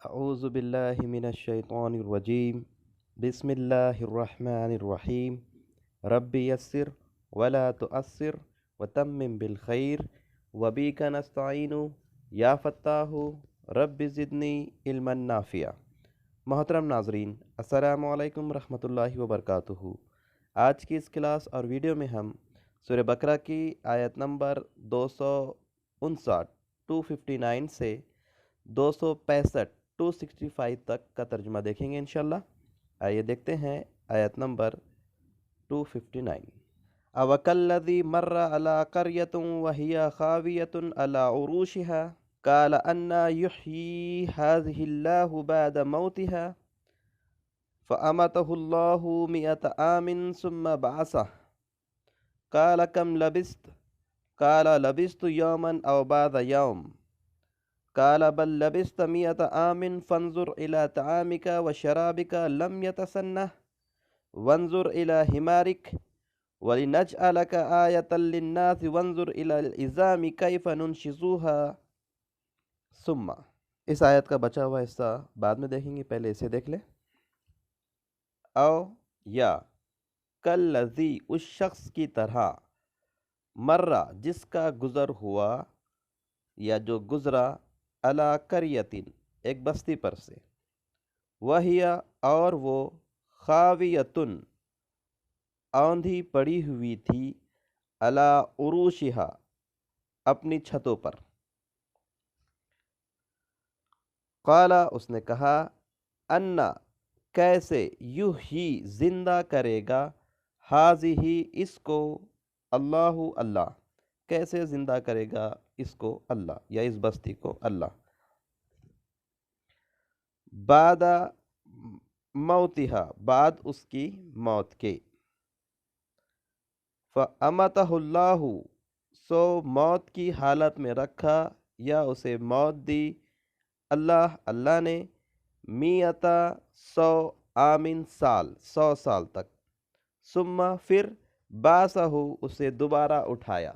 أعوذ بالله من الشيطان الرجيم بسم الله الرحمن الرحيم رب يسر ولا تؤثر وتمم بالخير وبك نستعين یا فتاح رب زدنی علما نافعا۔ محترم ناظرین، السلام علیکم ورحمۃ اللہ وبرکاتہ۔ آج کی اس کلاس اور ویڈیو میں ہم سورہ بقرہ کی آیت نمبر 259 259 سے 265 265 تک کا ترجمہ دیکھیں گے انشاءاللہ۔ آئیے دیکھتے ہیں آیت نمبر 259۔ اوکلذی مر علی قریۃ وہی خاویۃ علی عروشها قال انا یحیی هذه اللہ بعد موتها فامته اللہ 100 عام ثم بعثه قال کم لبثت قال لبثت یوما او بعض یوم قال بل لبثت 100 عام فانظر إلى طعامك وشرابك لم يتسنه وانظر إلى حمارك ولنجعلك آية للناس وانظر إلى العظام كيف ننشزها ثم۔ اس آیت کا بچا ہوا حصہ بعد میں دیکھیں گے، پہلے اسے دیکھ لیں۔ او یا کالذی، اس شخص کی طرح، مرہ جس کا گزر ہوا یا جو گزرا، علی قریۃ ایک بستی پر سے، وہی اور وہ، خاویۃن اوندھی پڑی ہوئی تھی، علی عروشہا اپنی چھتوں پر۔ قال اس نے کہا، انا کیسے، یحیی زندہ کرے گا، ہذہ اس کو، اللہ اللہ کیسے زندہ کرے گا اس کو اللہ، یا اس بستی کو اللہ، بعد موتہا بعد اس کی موت کے، فامتہ اللہ سو موت کی حالت میں رکھا یا اسے موت دی اللہ نے، 100 100 عامن سال 100 سال تک، ثم پھر بعثہ اسے دوبارہ اٹھایا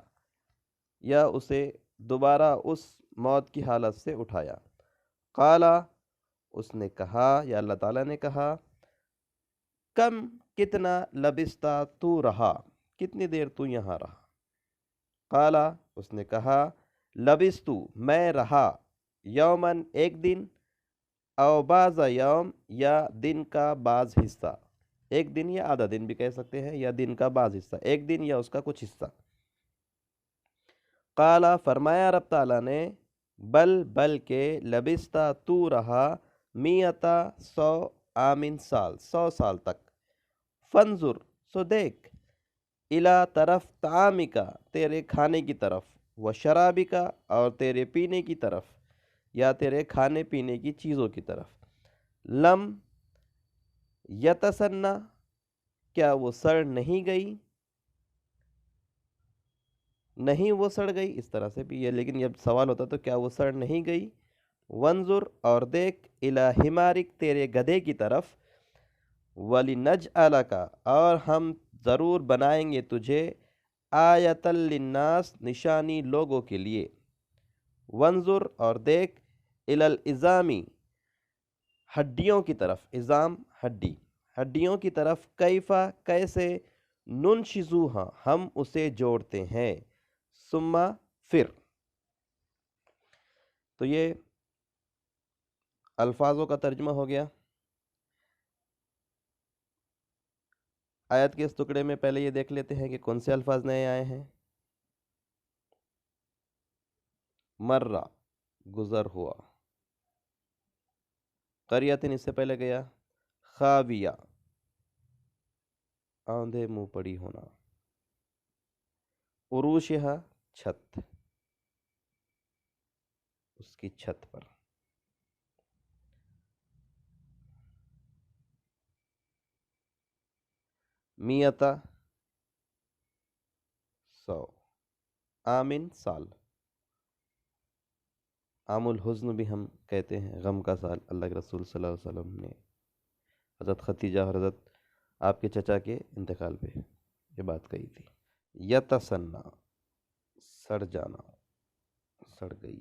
یا اسے دوبارہ اس موت کی حالت سے اٹھایا۔ قال اس نے کہا یا اللہ تعالیٰ نے کہا، کم کتنا، لبثتا تو رہا کتنی دیر تو یہاں رہا۔ قال اس نے کہا، لبثتو میں رہا، یومن ایک دن، او بعض یوم یا دن کا بعض حصہ، ایک دن یا آدھا دن بھی کہہ سکتے ہیں، یا دن کا بعض حصہ، ایک دن یا اس کا کچھ حصہ۔ قال فرمایا رب تعالیٰ نے، بلکہ لبثتا تو رہا، 100 عامن سال 100 سال تک، فانظر سو دیکھ، الا طرف، طعامکا تیرے کھانے کی طرف، و شرابکا اور تیرے پینے کی طرف، یا تیرے کھانے پینے کی چیزوں کی طرف، لم یتسنہ کیا وہ سڑ نہیں گئی، نہیں وہ سڑ گئی، اس طرح سے بھی یہ، لیکن جب سوال ہوتا تو کیا وہ سڑ نہیں گئی، وانظر اور دیکھ، الی حمارک تیرے گدھے کی طرف، وَلِنَجْعَلَكَ اور ہم ضرور بنائیں گے تجھے، آیۃ للناس نشانی لوگوں کے لیے، وانظر اور دیکھ، الی العظام ہڈیوں کی طرف، عظام ہڈی، ہڈیوں کی طرف، کیفا کیسے، ننشزوہا ہم اسے جوڑتے ہیں، ثم پھر۔ تو یہ الفاظوں کا ترجمہ ہو گیا۔ آیت کے اس ٹکڑے میں پہلے یہ دیکھ لیتے ہیں کہ کون سے الفاظ نئے آئے ہیں۔ مرہ گزر ہوا، قریۃ اس سے پہلے گیا، خاویہ آندھے منہ پڑی ہونا، عروشہا چھت، اس کی چھت پر، 100 100 عامن سال، عام الحزن بھی ہم کہتے ہیں، غم کا سال۔ اللہ کے رسول صلی اللہ علیہ وسلم نے حضرت ختیجہ اور حضرت آپ کے چچا کے انتقال پہ یہ بات کہی تھی۔ یتسنہ سڑ جانا، سڑ گئی۔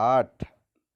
8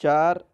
4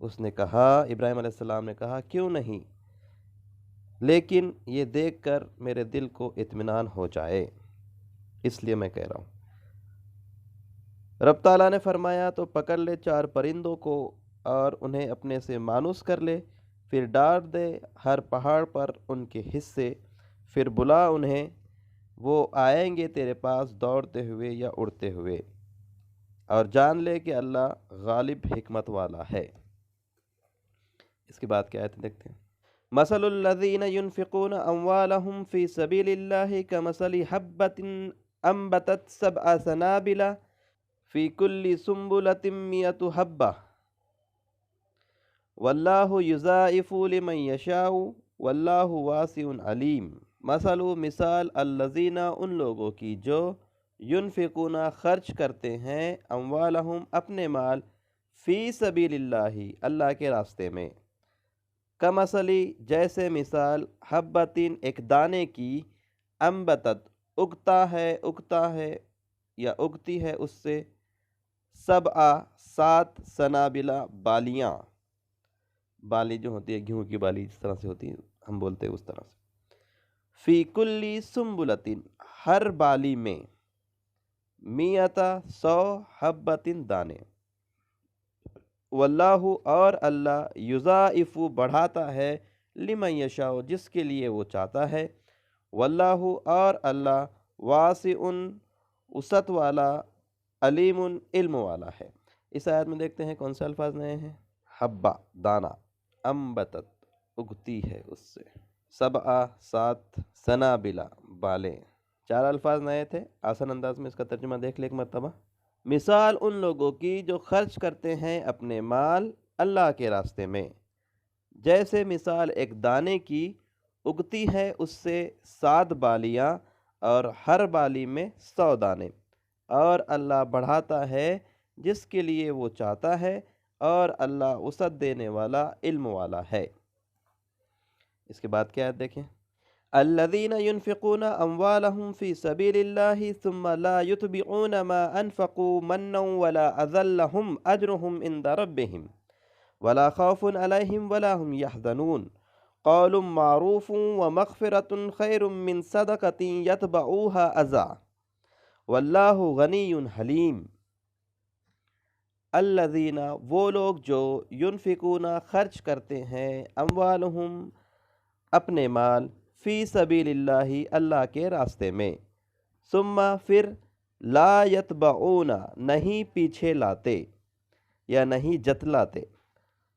اس نے کہا، ابراہیم علیہ السلام نے کہا، کیوں نہیں، لیکن یہ دیکھ کر میرے دل کو اطمینان ہو جائے، اس لیے میں کہہ رہا ہوں۔ رب تعالیٰ نے فرمایا تو پکڑ لے 4 پرندوں کو اور انہیں اپنے سے مانوس کر لے، پھر ڈال دے ہر پہاڑ پر ان کے حصے، پھر بلا انہیں، وہ آئیں گے تیرے پاس دوڑتے ہوئے یا اڑتے ہوئے، اور جان لے کہ اللہ غالب حکمت والا ہے۔ اس کے بعد کیا آیت دیکھتے ہیں۔ مثل الذین ينفقون اموالهم فی سبیل اللہ کمثل حبۃ انبتت 7 سنابل فی کل سنبلۃ 100 حبہ واللہ یضاعف لمن یشاء واللہ واسع علیم۔ مثال الذین ان لوگوں کی جو ینفقون خرچ کرتے ہیں اموالہم اپنے مال فی سبیل اللہ اللہ کے راستے میں، کمثلی جیسے مثال حبتین ایک دانے کی، انبتت اگتا ہے یا اگتی ہے اس سے، 7 سنابلہ بالیاں، بالی جو ہوتی ہے گیہوں کی بالی جس طرح سے ہوتی ہے ہم بولتے ہیں اس طرح سے، فی کلی سنبلتن ہر بالی میں، 100 حبتن دانے، واللہ اور اللہ یضاعف بڑھاتا ہے، لمن یشاء جس کے لیے وہ چاہتا ہے، واللہ اور اللہ واسع وسعت والا، علیم علم والا ہے۔ اس آیت میں دیکھتے ہیں کون سے الفاظ نئے ہیں۔ حبہ دانہ، انبتت اگتی ہے اس سے، 7 سنابلہ بالیں، 4 الفاظ نئے تھے۔ آسان انداز میں اس کا ترجمہ دیکھ لیں ایک مرتبہ۔ مثال ان لوگوں کی جو خرچ کرتے ہیں اپنے مال اللہ کے راستے میں، جیسے مثال ایک دانے کی، اگتی ہے اس سے 7 بالیاں اور ہر بالی میں 100 دانے، اور اللہ بڑھاتا ہے جس کے لیے وہ چاہتا ہے، اور اللہ وسعت دینے والا علم والا ہے۔ اس کے بعد کیا دیکھیں۔ الذین ينفقون اموالهم في سبيل الله ثم لا يتبعون ما انفقوا منا ولا اذى لهم اجرهم عند ربهم ولا خوف عليهم ولا هم يحزنون قول معروف ومغفرة خير من صدقة يتبعوها اذى واللہ غنی حلیم۔ الذین وہ لوگ جو ینفقون خرچ کرتے ہیں، اموالہم اپنے مال، فی سبیل اللہ اللہ کے راستے میں، ثم پھر لا یتبعون نہیں پیچھے لاتے یا نہیں جتلاتے،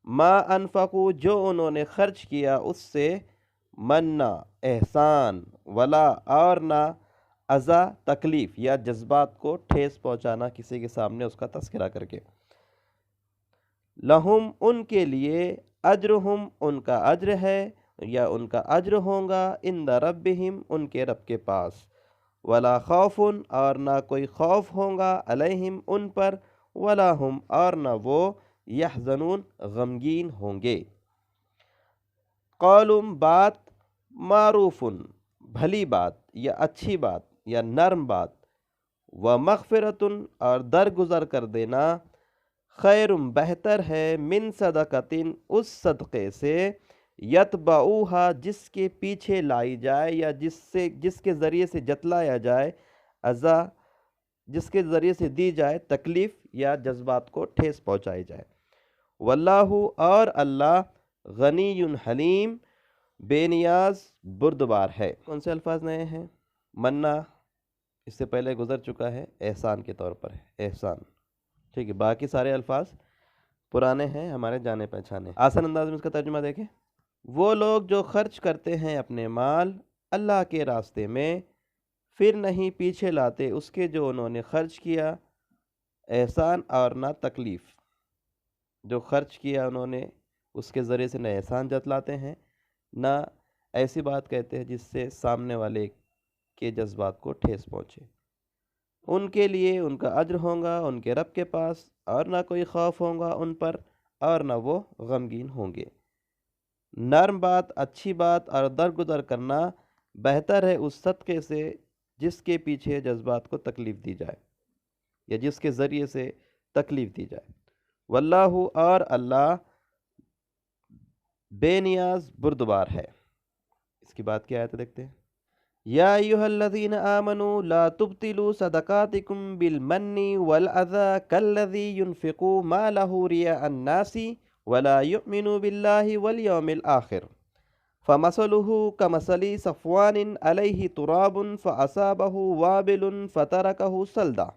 ما انفقو جو انہوں نے خرچ کیا اس سے، منا احسان، ولا اور نہ، اذا تکلیف یا جذبات کو ٹھیس پہنچانا کسی کے سامنے اس کا تذکرہ کر کے، لہم ان کے لیے، اجرہم ان کا اجر ہے یا ان کا اجر ہوگا، عند ربہم ان کے رب کے پاس، ولا خوف اور نہ کوئی خوف ہوگا، علیہم ان پر، ولا ہم اور نہ وہ، یحزنون غمگین ہوں گے۔ قول بات، معروف بھلی بات یا اچھی بات یا نرم بات، ومغفرۃ اور درگزر کر دینا، خیر بہتر ہے، من صدقۃ اس صدقے سے، یتبعوہا جس کے پیچھے لائی جائے یا جس کے ذریعے سے جتلایا جائے، اذا جس کے ذریعے سے دی جائے تکلیف یا جذبات کو ٹھیس پہنچائی جائے، واللہ اور اللہ غنی حلیم بے نیاز بردبار ہے۔ کون سے الفاظ نئے ہیں؟ منا اس سے پہلے گزر چکا ہے، احسان کے طور پر ہے، احسان، ٹھیک ہے، باقی سارے الفاظ پرانے ہیں، ہمارے جانے پہچانے۔ آسان انداز میں اس کا ترجمہ دیکھیں۔ وہ لوگ جو خرچ کرتے ہیں اپنے مال اللہ کے راستے میں، پھر نہیں پیچھے لاتے اس کے جو انہوں نے خرچ کیا، احسان اور نہ تکلیف، جو خرچ کیا انہوں نے اس کے ذریعے سے نہ احسان جتلاتے ہیں، نہ ایسی بات کہتے ہیں جس سے سامنے والے کے جذبات کو ٹھیس پہنچے، ان کے لیے ان کا اجر ہوگا ان کے رب کے پاس، اور نہ کوئی خوف ہوگا ان پر اور نہ وہ غمگین ہوں گے۔ نرم بات، اچھی بات اور درگزر کرنا بہتر ہے اس صدقے سے جس کے پیچھے جذبات کو تکلیف دی جائے یا جس کے ذریعے سے تکلیف دی جائے، واللہ اور اللہ بے نیاز بردبار ہے۔ اس کی بات کیا آیت دیکھتے ہیں۔ یا ایھا الذین آمنوا لا تبطلوا صدقاتکم بالمن والاذی کالذی ينفق مالہ رئاء الناس ولا یؤمن باللہ والیوم الآخر فمثلہ کمثل صفوان علیہ تراب فأصابہ وابل فترکہ صلدا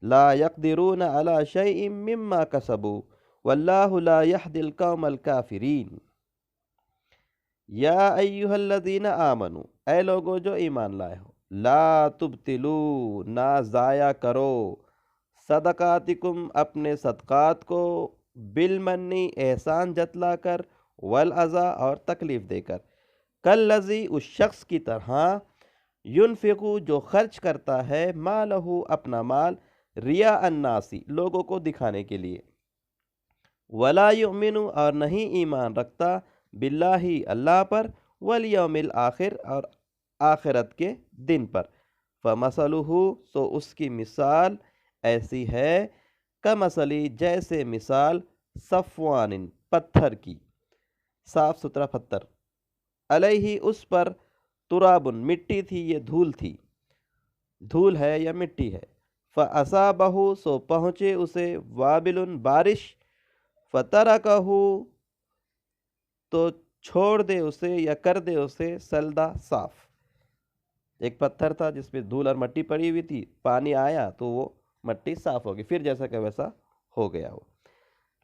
لا یقدرون علی شیء مما کسبوا واللہ لا یہدی القوم الکافرین۔ یا ایھا الذین آمنو، اے لوگو جو ایمان لائے ہو، لا تبطلو، نہ ضائع کرو، صدقاتکم اپنے صدقات کو، بالمنی احسان جتلا کر، والاذی اور تکلیف دے کر، کالذی اس شخص کی طرح، ینفقو جو خرچ کرتا ہے، مالہ اپنا مال، ریا الناسی لوگوں کو دکھانے کے لیے، ولا یؤمن اور نہیں ایمان رکھتا، باللہ اللہ پر، والیوم الآخر اور آخرت کے دن پر، فمثلہ سو اس کی مثال ایسی ہے، کمثلی جیسے مثال، صفوان پتھر کی، صاف ستھرا پتھر، علیہ اس پر، ترابن مٹی تھی، یہ دھول تھی، دھول ہے یا مٹی ہے، فاصابہ سو پہنچے اسے، وابل بارش، فترکہ تو چھوڑ دے اسے یا کر دے اسے، سلدا صاف۔ ایک پتھر تھا جس پہ دھول اور مٹی پڑی ہوئی تھی، پانی آیا تو وہ مٹی صاف ہوگی، پھر جیسا کہ ویسا ہو گیا وہ۔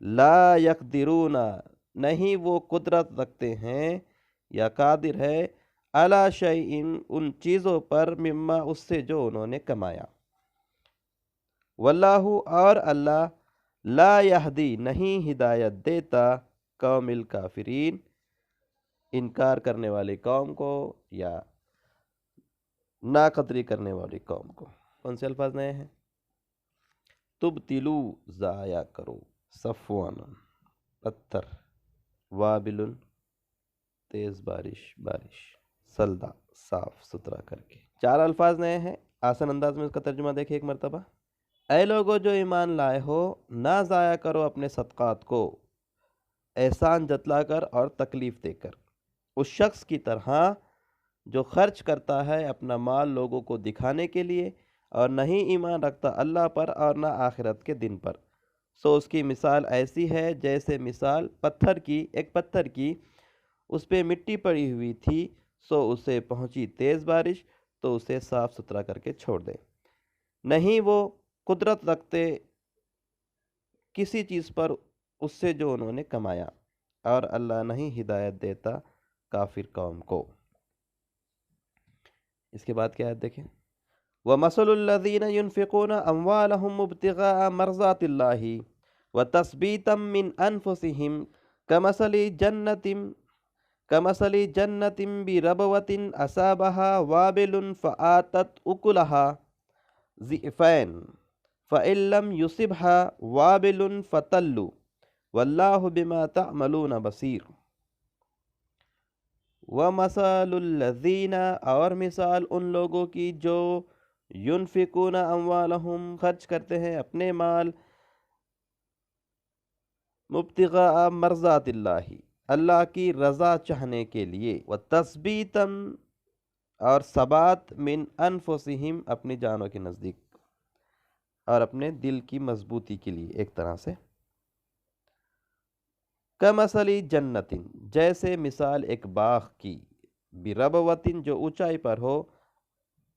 لا یقدرون، نہیں وہ قدرت رکھتے ہیں یا قادر ہے، علی شیء ان چیزوں پر، مما اس سے جو انہوں نے کمایا، واللہ اور اللہ، لا یہدی نہیں ہدایت دیتا، قوم الکافرین انکار کرنے والی قوم کو یا ناقدری کرنے والی قوم کو۔ کون سے الفاظ نئے ہیں؟ تبتلو ضائع کرو، صفوان پتھر، وابل تیز بارش، سلدا صاف ستھرا کر کے۔ 4 الفاظ نئے ہیں، آسان انداز میں اس کا ترجمہ دیکھیں ایک مرتبہ۔ اے لوگو جو ایمان لائے ہو، نہ ضائع کرو اپنے صدقات کو، احسان جتلا کر اور تکلیف دے کر، اس شخص کی طرح جو خرچ کرتا ہے اپنا مال لوگوں کو دکھانے کے لیے اور نہیں ایمان رکھتا اللہ پر اور نہ آخرت کے دن پر، سو اس کی مثال ایسی ہے جیسے مثال پتھر کی، ایک پتھر کی، اس پہ مٹی پڑی ہوئی تھی، سو اسے پہنچی تیز بارش تو اسے صاف ستھرا کر کے چھوڑ دے۔ نہیں وہ قدرت رکھتے کسی چیز پر اس سے جو انہوں نے کمایا، اور اللہ نہیں ہدایت دیتا کافر قوم کو۔ اس کے بعد کیا ہے دیکھیں۔ وَمَثَلُ الَّذِينَ يُنْفِقُونَ أَمْوَالَهُمْ ابْتِغَاءَ مَرْضَاتِ اللَّهِ وَتَثْبِيتًا مِّنْ أَنفُسِهِمْ كَمَثَلِ جَنَّةٍ بِرَبْوَةٍ أَصَابَهَا وَابِلٌ فَآتَتْ أُكُلَهَا ضِعْفَيْنِ فَإِن لَّمْ يُصِبْهَا وَابِلٌ فَطَلٌّ وَاللَّهُ بِمَا تَعْمَلُونَ بَصِيرٌ۔ وَمَثَلُ الَّذِينَ اور مثال ان لوگوں کی جو يُنْفِقُونَ أَمْوَالَهُمْ خرچ کرتے ہیں اپنے مال، ابتغاء مرضات اللہ اللہ کی رضا چاہنے کے لیے، وَتَثْبِيتًا اور ثبات، من انفسہم اپنی جانوں کے نزدیک اور اپنے دل کی مضبوطی کے لیے، ایک طرح سے، کمثلی جنتٍ جیسے مثال ایک باغ کی، بربوتٍ جو اونچائی پر ہو،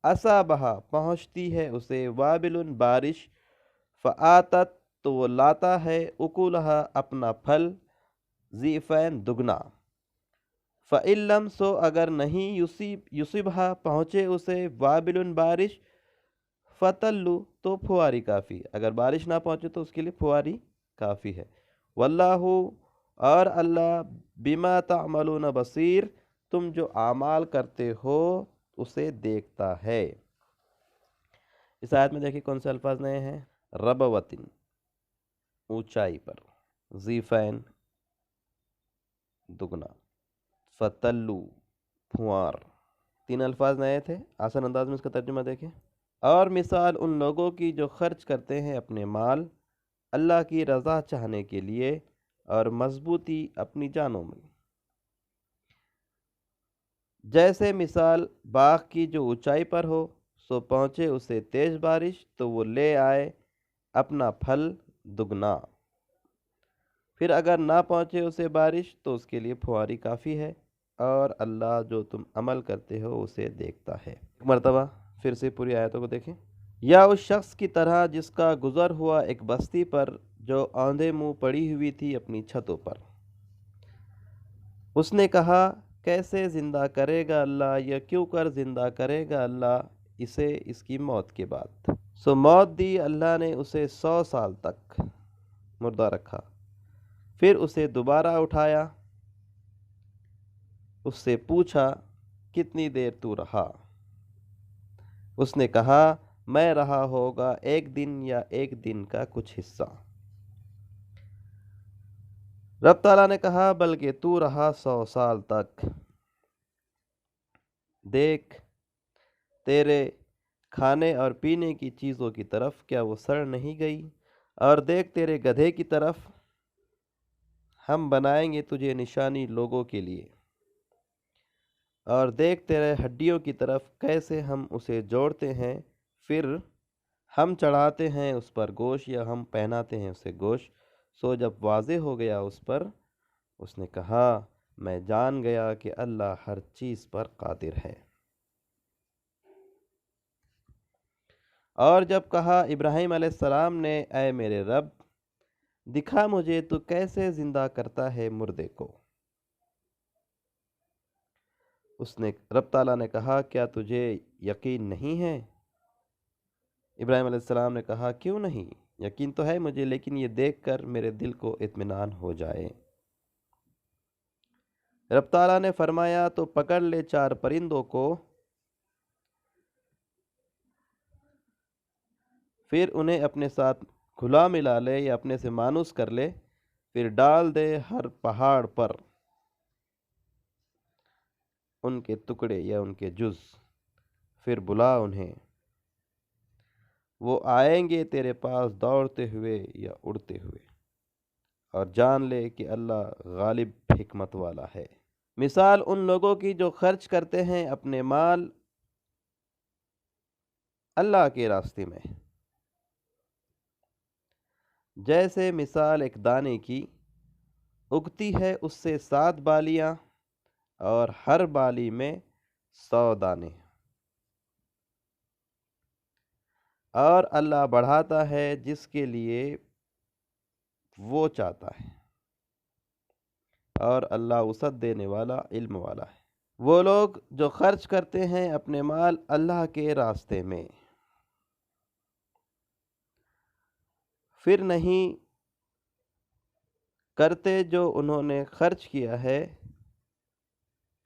اصابہا پہنچتی ہے اسے، وابل بارش، فآتت تو وہ لاتا ہے، اکولہا اپنا پھل، ضعفین دگنا، فإن لم سو اگر نہیں، یصبھا پہنچے اسے، وابل بارش، فطلّ تو پھواری کافی، اگر بارش نہ پہنچے تو اس کے لیے پھواری کافی ہے۔ واللہ اور اللہ، بما تعملون بصیر تم جو اعمال کرتے ہو اسے دیکھتا ہے۔ اس آیت میں دیکھیں کون سے الفاظ نئے ہیں۔ ربوتن اونچائی پر، ضعفین دگنا، فتلو پھوار، 3 الفاظ نئے تھے، آسان انداز میں اس کا ترجمہ دیکھیں۔ اور مثال ان لوگوں کی جو خرچ کرتے ہیں اپنے مال اللہ کی رضا چاہنے کے لیے اور مضبوطی اپنی جانوں میں، جیسے مثال باغ کی جو اونچائی پر ہو، سو پہنچے اسے تیز بارش تو وہ لے آئے اپنا پھل دگنا، پھر اگر نہ پہنچے اسے بارش تو اس کے لیے پھواری کافی ہے، اور اللہ جو تم عمل کرتے ہو اسے دیکھتا ہے۔ ایک مرتبہ پھر سے پوری آیتوں کو دیکھیں۔ یا اس شخص کی طرح جس کا گزر ہوا ایک بستی پر جو اوندھے منہ پڑی ہوئی تھی اپنی چھتوں پر، اس نے کہا کیسے زندہ کرے گا اللہ، یا کیوں کر زندہ کرے گا اللہ اسے اس کی موت کے بعد۔ سو موت دی اللہ نے اسے 100 سال تک مردہ رکھا، پھر اسے دوبارہ اٹھایا، اس سے پوچھا کتنی دیر تو رہا؟ اس نے کہا میں رہا ہوگا 1 دن یا 1 دن کا کچھ حصہ۔ رب تعالیٰ نے کہا بلکہ تو رہا 100 سال تک، دیکھ تیرے کھانے اور پینے کی چیزوں کی طرف کیا وہ سڑ نہیں گئی، اور دیکھ تیرے گدھے کی طرف، ہم بنائیں گے تجھے نشانی لوگوں کے لیے، اور دیکھ تیرے ہڈیوں کی طرف کیسے ہم اسے جوڑتے ہیں، پھر ہم چڑھاتے ہیں اس پر گوشت یا ہم پہناتے ہیں اسے گوشت۔ سو جب واضح ہو گیا اس پر، اس نے کہا میں جان گیا کہ اللہ ہر چیز پر قادر ہے۔ اور جب کہا ابراہیم علیہ السلام نے اے میرے رب دکھا مجھے تو کیسے زندہ کرتا ہے مردے کو، اس نے رب تعالیٰ نے کہا کیا تجھے یقین نہیں ہے؟ ابراہیم علیہ السلام نے کہا کیوں نہیں، یقین تو ہے مجھے، لیکن یہ دیکھ کر میرے دل کو اطمینان ہو جائے۔ رب تعالیٰ نے فرمایا تو پکڑ لے 4 پرندوں کو، پھر انہیں اپنے ساتھ گھلا ملا لے یا اپنے سے مانوس کر لے، پھر ڈال دے ہر پہاڑ پر ان کے ٹکڑے یا ان کے جز، پھر بلا انہیں، وہ آئیں گے تیرے پاس دوڑتے ہوئے یا اڑتے ہوئے، اور جان لے کہ اللہ غالب حکمت والا ہے۔ مثال ان لوگوں کی جو خرچ کرتے ہیں اپنے مال اللہ کے راستے میں، جیسے مثال ایک دانے کی، اگتی ہے اس سے 7 بالیاں اور ہر بالی میں 100 دانے، اور اللہ بڑھاتا ہے جس کے لیے وہ چاہتا ہے، اور اللہ وسعت دینے والا علم والا ہے۔ وہ لوگ جو خرچ کرتے ہیں اپنے مال اللہ کے راستے میں، پھر نہیں کرتے جو انہوں نے خرچ کیا ہے،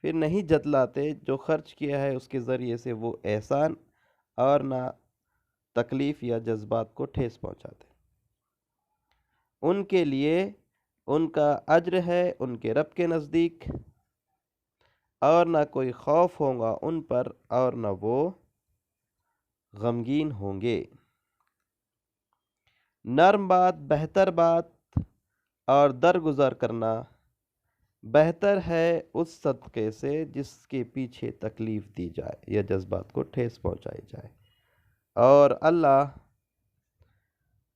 پھر نہیں جتلاتے جو خرچ کیا ہے اس کے ذریعے سے وہ احسان، اور نہ تکلیف یا جذبات کو ٹھیس پہنچاتے، ان کے لیے ان کا اجر ہے ان کے رب کے نزدیک، اور نہ کوئی خوف ہوگا ان پر اور نہ وہ غمگین ہوں گے۔ نرم بات بہتر بات اور درگزر کرنا بہتر ہے اس صدقے سے جس کے پیچھے تکلیف دی جائے یا جذبات کو ٹھیس پہنچائی جائے، اور اللہ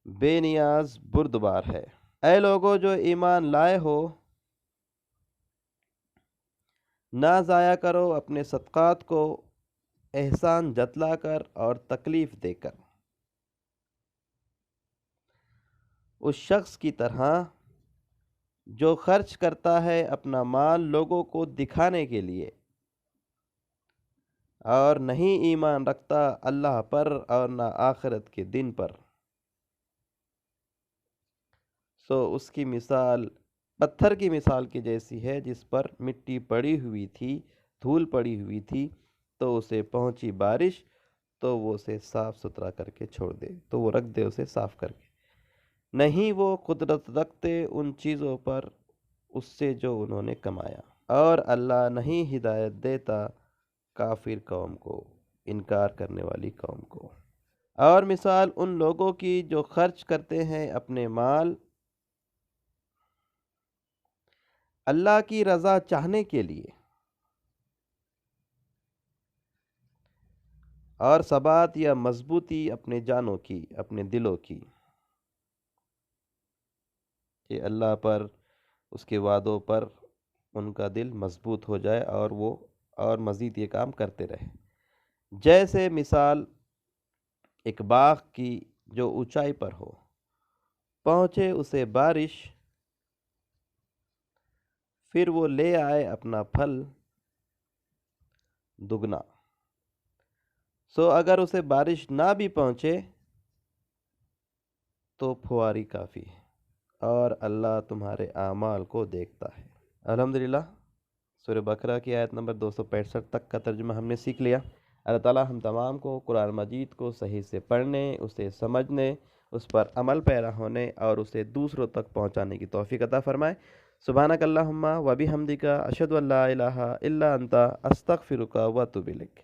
بے نیاز بردبار ہے۔ اے لوگو جو ایمان لائے ہو، نہ ضائع کرو اپنے صدقات کو احسان جتلا کر اور تکلیف دے کر، اس شخص کی طرح جو خرچ کرتا ہے اپنا مال لوگوں کو دکھانے کے لیے اور نہیں ایمان رکھتا اللہ پر اور نہ آخرت کے دن پر، سو اس کی مثال پتھر کی مثال کی جیسی ہے جس پر مٹی پڑی ہوئی تھی، دھول پڑی ہوئی تھی، تو اسے پہنچی بارش تو وہ اسے صاف ستھرا کر کے چھوڑ دے، تو وہ رکھ دے اسے صاف کر کے۔ نہیں وہ قدرت رکھتے ان چیزوں پر اس سے جو انہوں نے کمایا، اور اللہ نہیں ہدایت دیتا کافر قوم کو، انکار کرنے والی قوم کو۔ اور مثال ان لوگوں کی جو خرچ کرتے ہیں اپنے مال اللہ کی رضا چاہنے کے لیے، اور ثبات یا مضبوطی اپنے جانوں کی، اپنے دلوں کی، کہ اللہ پر، اس کے وعدوں پر ان کا دل مضبوط ہو جائے اور وہ اور مزید یہ کام کرتے رہے۔ جیسے مثال ایک باغ کی جو اونچائی پر ہو، پہنچے اسے بارش، پھر وہ لے آئے اپنا پھل دگنا۔ سو اگر اسے بارش نہ بھی پہنچے تو پھواری کافی ہے، اور اللہ تمہارے اعمال کو دیکھتا ہے۔ الحمدللہ، سورہ بقرہ کی آیت نمبر 265 تک کا ترجمہ ہم نے سیکھ لیا۔ اللہ تعالیٰ ہم تمام کو قرآن مجید کو صحیح سے پڑھنے، اسے سمجھنے، اس پر عمل پیرا ہونے اور اسے دوسروں تک پہنچانے کی توفیق عطا فرمائے۔ سبحانک اللہم و بحمدک، اشہد ان لا الہ الا انت، استغفرک و اتوب الیک۔